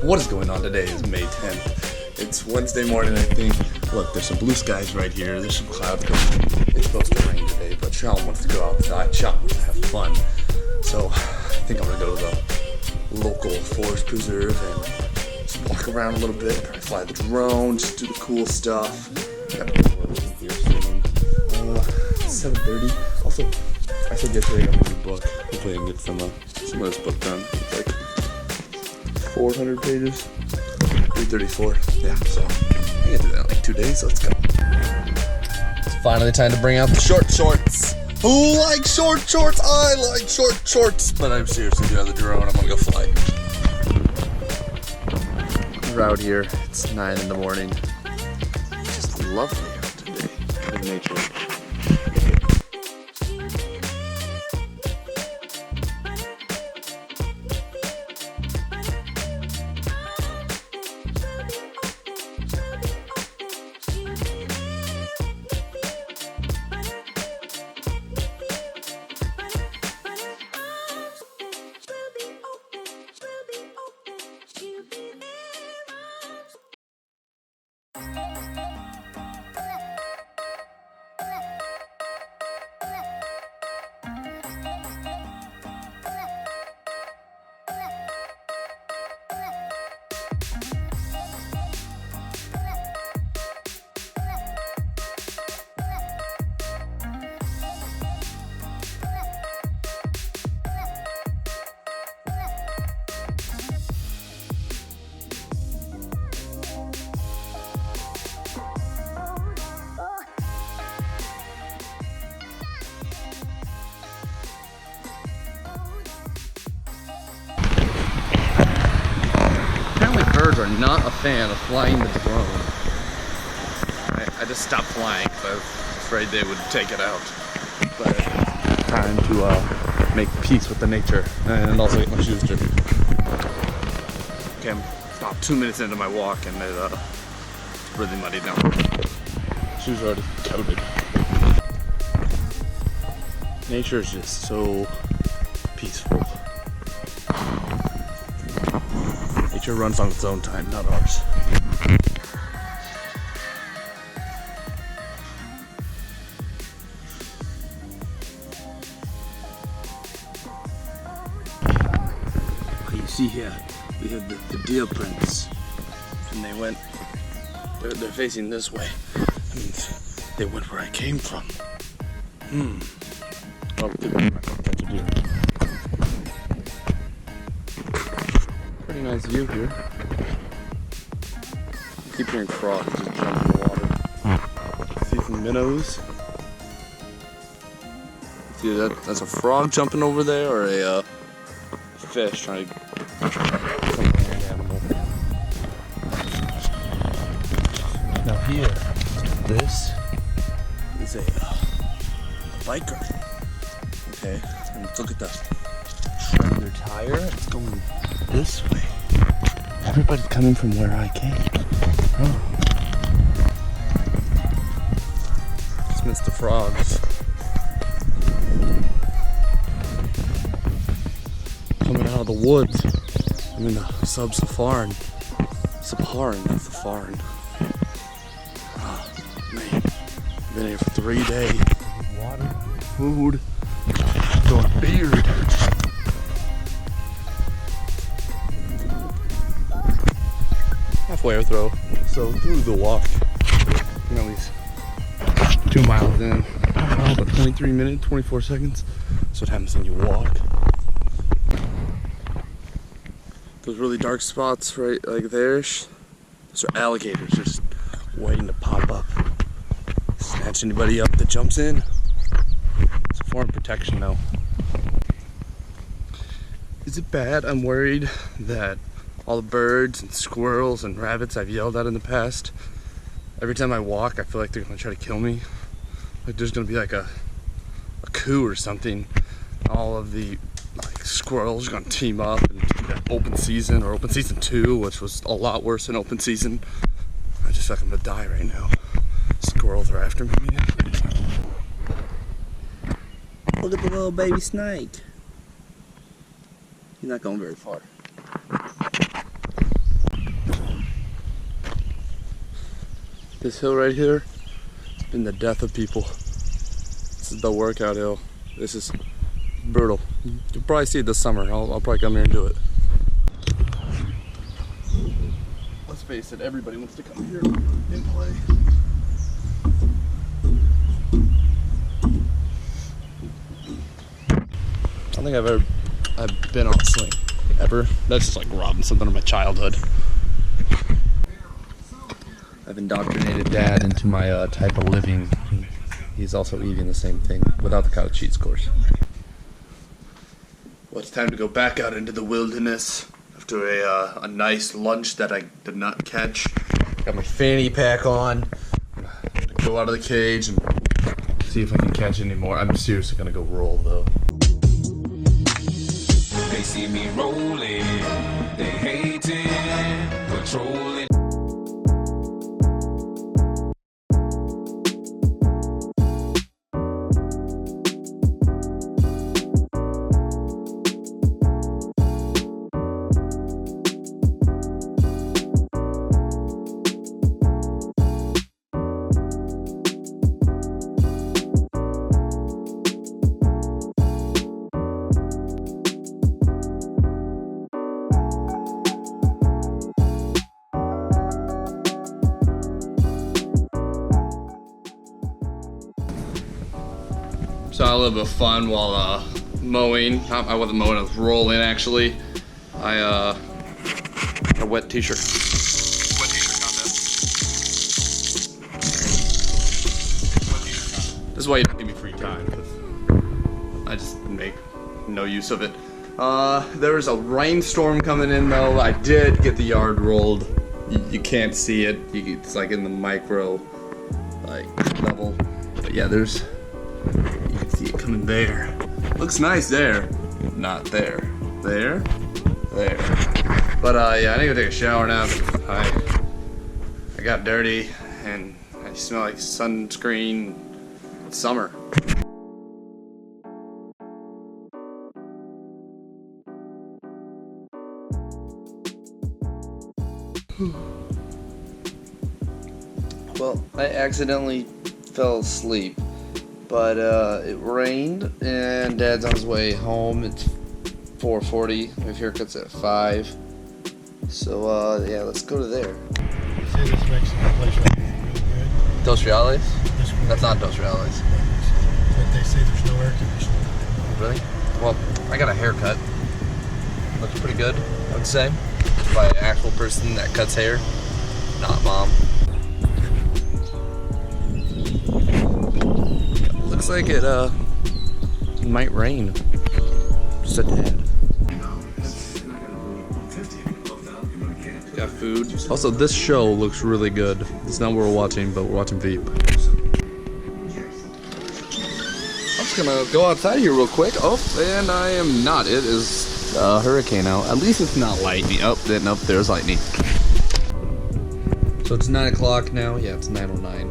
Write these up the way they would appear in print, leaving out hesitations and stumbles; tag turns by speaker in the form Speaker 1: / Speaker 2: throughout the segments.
Speaker 1: What is going on? Today is May 10th. It's Wednesday morning, I think. Look, there's some blue skies right here. There's some clouds coming. It's supposed to rain today, but Sean wants to go outside. Sean wants to have fun. So I think I'm going to go to the local forest preserve and just walk around a little bit. Probably fly the drone, just do the cool stuff. Got people working here soon. It's 7:30. Also, I said yesterday I'm reading a book. Hopefully I can get some of this book done. It's like 400 pages. 334. Yeah, so I can do that in like 2 days. So let's go. It's finally time to bring out the short shorts. Who likes short shorts? I like short shorts. But I'm seriously do have the drone. I'm gonna go fly. We're out here. It's 9 in the morning. It's just lovely out today in nature. Birds are not a fan of flying the drone. I just stopped flying because I was afraid they would take it out. But time to make peace with the nature and also get my shoes dirty. Okay, I'm about 2 minutes into my walk and it's really muddy now. Shoes are already coated. Nature is just so peaceful. Nature runs on its own time, not ours. Okay, you see here, we have the deer prints. And they went, they're facing this way. That means they went where I came from. Well, I'm not gonna catch a deer. Pretty nice view here. I keep hearing frogs just jump in the water. See some minnows. See that's a frog jumping over there or a fish trying to some land animal. Now here, this is a biker. Okay, and look at that. Tread their tire. It's going this way. Everybody's coming from where I came. Oh. Just missed the frogs. Coming out of the woods. I'm in the sub-Saharan. Saharan, not Saharan. Oh, man. I've been here for 3 days. Water, food, growing a beard. Halfway throw. So through the walk, you know, he's 2 miles in. About 23 minutes, 24 seconds. That's what happens when you walk. Those really dark spots right like there, those are alligators just waiting to pop up. Snatch anybody up that jumps in. It's for protection though. Is it bad? I'm worried that all the birds and squirrels and rabbits I've yelled at in the past, every time I walk I feel like they're gonna try to kill me. Like there's gonna be like a coup or something. All of the squirrels are gonna team up and do that open season or open season 2, which was a lot worse than open season. I just feel like I'm gonna die right now. Squirrels are after me, man. Look at the little baby snake. He's not going very far. This hill right here, it's been the death of people. This is the workout hill. This is brutal. You'll probably see it this summer. I'll probably come here and do it. Let's face it, everybody wants to come here and play. I don't think I've been on a swing ever. That's just like robbing something of my childhood. I've indoctrinated Dad into my type of living. He's also eating the same thing without the cottage cheese, of course. Well, it's time to go back out into the wilderness after a nice lunch that I did not catch. Got my fanny pack on. Go out of the cage and see if I can catch any more. I'm seriously gonna go roll though.
Speaker 2: They see me rolling, they hating, patrolling.
Speaker 1: So I live a fun while mowing. I wasn't mowing, I was rolling actually. A wet t-shirt. Wet t-shirt contest. This is why you don't give me free time, because I just make no use of it. There was a rainstorm coming in though. I did get the yard rolled. You can't see it. It's like in the micro level. But yeah, there's. You can see it coming there. Looks nice there. Not there. There. There. But yeah, I need to take a shower now. I got dirty and I smell like sunscreen. It's summer. Well, I accidentally fell asleep. But it rained and Dad's on his way home. It's 4:40. We have haircuts at 5. So yeah, let's go to there.
Speaker 3: See this Mexican place right here, really good.
Speaker 1: Dos Reales? That's not Dos Reales.
Speaker 3: But they say there's no air conditioning.
Speaker 1: Really? Well, I got a haircut. Looks pretty good, I would say. By an actual person that cuts hair, not Mom. Looks like it might rain. Just a tad. Got food. Also, this show looks really good. It's not what we're watching, but we're watching Veep. I'm just gonna go outside here real quick. Oh, and I am not. It is a hurricane out. At least it's not lightning. Oh, then up there's lightning. So it's 9 o'clock now. Yeah, it's 9:09.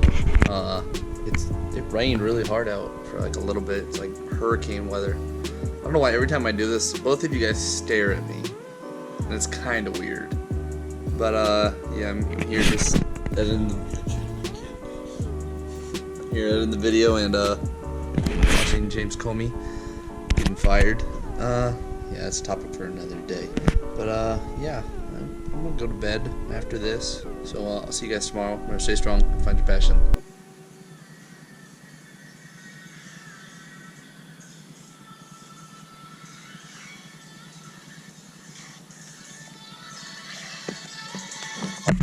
Speaker 1: It rained really hard out for like a little bit. It's like hurricane weather. I don't know why every time I do this, both of you guys stare at me, and it's kind of weird. But yeah, I'm here just editing the video and watching James Comey getting fired. Yeah, that's a topic for another day. But yeah, I'm gonna go to bed after this. So I'll see you guys tomorrow. Remember, stay strong and find your passion.